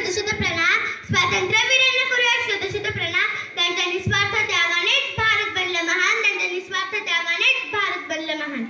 शतशत प्रणाम. स्वातंत्र्यवीरांना करूया शतशत प्रणाम. त्यांच्या निस्वार्थ त्यागानेच भारत बनला महान. त्यांच्या निस्वार्थ त्यागानेच भारत बनला महान.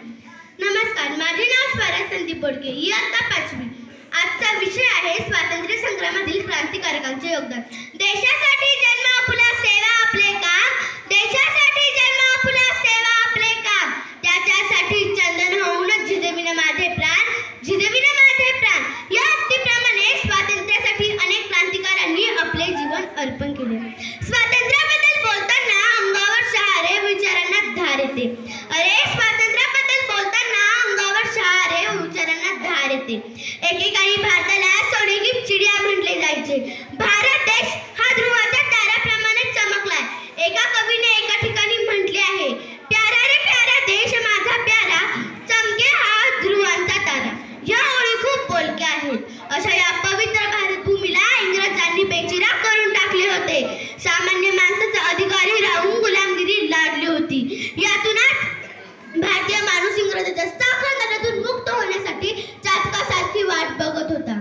नमस्कार, माझे नाव स्वराज संदीप बोडके, इयत्ता 5वी. आजचा विषय आहे स्वातंत्र्य संग्रामातील क्रांतिकारकांचे योगदान. देशासाठी जन्म आपला, सेवा आपले काम. देशासाठी जन्म आपला, सेवा आपले काम. त्याच्यासाठी चंदन होऊन झिजविन माझे प्राण, झिजविन माझे प्राण. या उक्तीप्रमाणे स्वातंत्र्यासाठी अनेक क्रांतिकारांनी आपले जीवन अर्पण केले. स्वातंत्र्याबद्दल बोलताना अंगावर शहारे, विचारांना धार येते. अरे, स्वातंत्र्याबद्दल बोलताना अंगावर शहारे, विचारांना धार येते. एकेकाळी भारताला सोनेरी चिडिया म्हटले जायचे. भारत देश हा ध्रुवाच्या ताऱ्याप्रमाणे चमकलाय. एका कवीने एका ठिकाणी म्हटले आहे, प्यारा रे प्यारा देश माझा प्यारा, चमके हा ध्रुवांचा तारा. या ओळी खूप बोलक्या आहेत. अशा या पवित्र भारतभूमीला इंग्रजांनी बेचिराग करून टाकले होते. सामान्य माणसाचा अधिकारी राहून गुलामगिरी लादली होती. यातूनच भारतीय माणूस इंग्रजांच्या साखळदंडातून मुक्त होण्यासाठी चातकासारखी वाट बघत होता.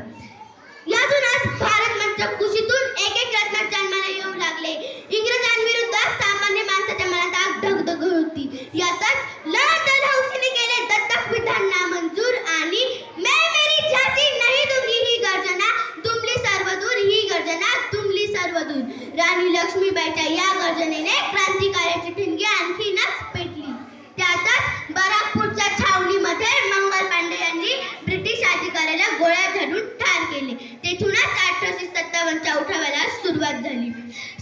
यातूनच भारत मंच कुशीतून एक एक रत्न जन्माला येऊ लागले. इंग्रजांविरुद्ध सामान्य माणसाच्या मनात आग धगधग होती. यातच लहान हौसीने केले दत्तक विधान नामंजूर आणि मैं मेरी झांसी नहीं दूंगी ही गर्जना, दुमली सर्वदूर ही गर्जना, दुमली सर्वदूर. राणी लक्ष्मीबाईच्या या गर्जनेने क्रांतिकार्याची ठिणगी आणखीनच पेटली. त्यातच बराकपूरच्या छावणीमध्ये मंगल पांडे यांनी ब्रिटिश अधिकाऱ्याला गोळ्या झाडून ठार केले. तेथूनच 1857च्या उठावाला सुरुवात झाली.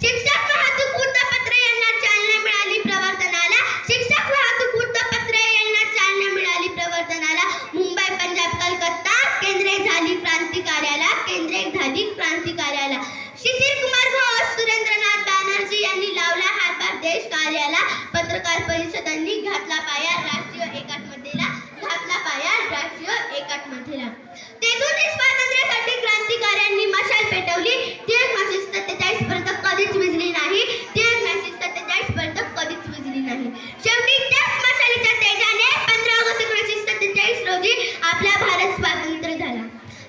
शिक्षक वाहतूक वृत्तपत्रे यांना चालना मिळाली प्रवर्तनाला. शिक्षक वाहतूक वृत्तपत्रे यांना चालना मिळाली प्रवर्तनाला. मुंबई, पंजाब, कलकत्ता केंद्रे झाली क्रांतिकार्याला, केंद्रे झाली क्रांतिकार्याला. शिशिर कुमार घोष, सुरेंद्रनाथ बॅनर्जी यांनी लावला हातभार देश कार्याला. पत्रकार परिषदांनी घातला पाया राष्ट्रीय एकात्मतेला, घातला पाया राष्ट्रीय एकात्मतेला. तेथून स्वातंत्र्यासाठी क्रांतिकाऱ्यांनी मशाल पेटवली. ती 1947 पर्यंत कधीच विझली नाही. ती 1947 पर्यंत कधीच विझली नाही. शेवटी त्याच मशालीच्या तेजाने 15 ऑगस्ट 1947 रोजी आपला भारत स्वतंत्र झाला.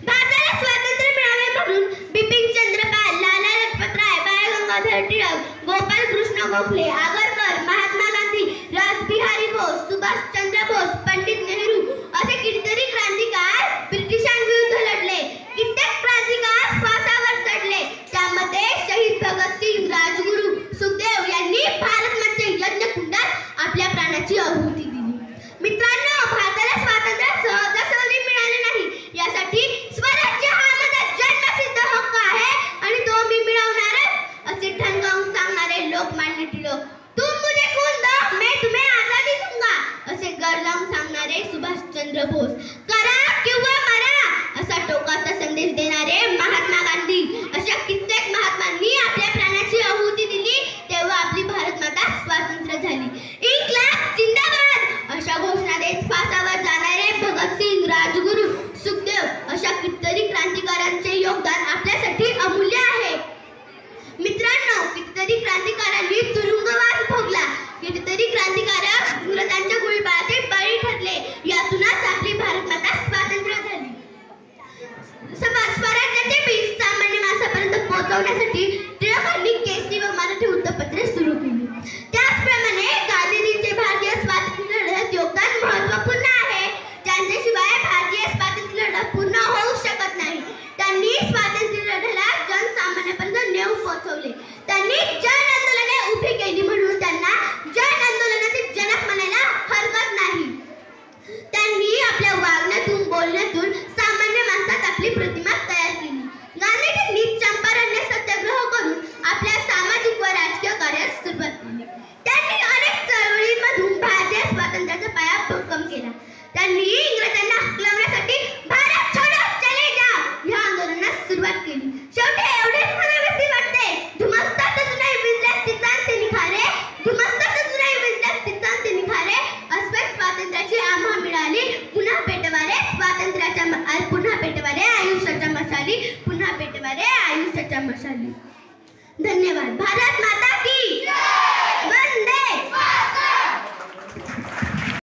भारताला स्वातंत्र्य मिळावे म्हणून बिपिन चंद्र पाल, लाला लजपत राय, बाळ गंगाधर टिळक, गोपाल कृष्ण गोखले, आगरकर, महात्मा गांधी, रासबिहारी बोस, सुभाष चंद्र बोस, पंडित नेहरू असे कितीतरी क्रांतिकार ब्रिटिशांविरुद्ध लढले. कित्येक क्रांतिकार फासावर चढले. त्यामध्ये शहीद भगतसिंग, राजगुरू, सुखदेव यांनी भारत मंच यज्ञकुंडात आपल्या प्राणाची आहुती दिली. मित्रांनो, भारताला स्वातंत्र्य सहजासहजी मिळाले नाही. यासाठी स्वराज्य हा माझा जन्मसिद्ध हक्क आहे आणि तो मी मिळवणारच असे ठणकावून सांगणारे लोकमान्य टिळक. तुम मुझे खून दो, मैं तुम्हें आजादी दूंगा असे गरजावून सांगणारे सुभाषचंद्र बोस. करा किंवा मरा असा टोकाचा संदेश देणारे महात्मा गांधी. अशा कित्येक महात्मांनी आपल्या प्राणाची आहुती दिली. तेव्हा आपली भारत माता स्वतंत्र झाली. इन्क्लाब जिंदाबाद अशा घोषणा देत फासावर जाणारे भगतसिंग, राजगुरू, सुखदेव अशा कितीतरी क्रांतिकारांचे योगदान आपल्यासाठी अमूल्य आहे. मित्रांनो, कितीतरी क्रांतिकारांनी तुरुंगवास भोगला. कितीतरी क्रांतिकारक इंग्रजांच्या गोळीबाराचे बळी ठरले. यातूनच आपली भारत माता स्वतंत्र झाली. स्वराज्याचे बीज सामान्य माणसापर्यंत पोहोचवण्यासाठी टिळकांनी केसरी व मराठी वृत्तपत्रे सुरू केली. त्याचप्रमाणे गांधीजींचे भारतीय स्वातंत्र्य लढ्यात योगदान महत्त्वपूर्ण आहे. ज्यांच्याशिवाय भारतीय स्वातंत्र्य लढा पूर्ण होऊ शकत नाही. त्यांनी स्वातंत्र्य लढ्याला जनसामान्यापर्यंत नेऊन पोहोचवले. त्यांनी जन आंदोलने उभी केली म्हणून त्यांना जन आंदोलनाचे जनक म्हणायला हरकत नाही. त्यांनी आपल्या वागण्यातून, बोलण्यातून सामान्य माणसात आपली प्रतिमा तयार केली. गांधीजींनी चंपारण्य सत्याग्रह करून आपल्या सामाजिक व राजकीय कार्यास सुरुवात केली. त्यांनी अनेक चळवळींमधून भारतीय स्वातंत्र्याचा पाया भक्कम केला. त्यांनी इंग्रजांना हकलवण्यासाठी भारत छोडो चले जाओ या आंदोलनास सुरुवात केली. शेवटी एवढेच म्हणावेसे वाटते, धुमसतात नाही विजल्यास तिचांचे निखारे, धुमसतात नाही विजल्यास तिचांचे निखारे. अस्वल स्वातंत्र्याची आम्हा मिळाली पुन्हा पेटवारे स्वातंत्र्याच्या पुन्हा पेटवारे आयुष्याच्या मशाली, पुन्हा पेटवारे आयुष्याच्या मशाली. धन्यवाद. भारत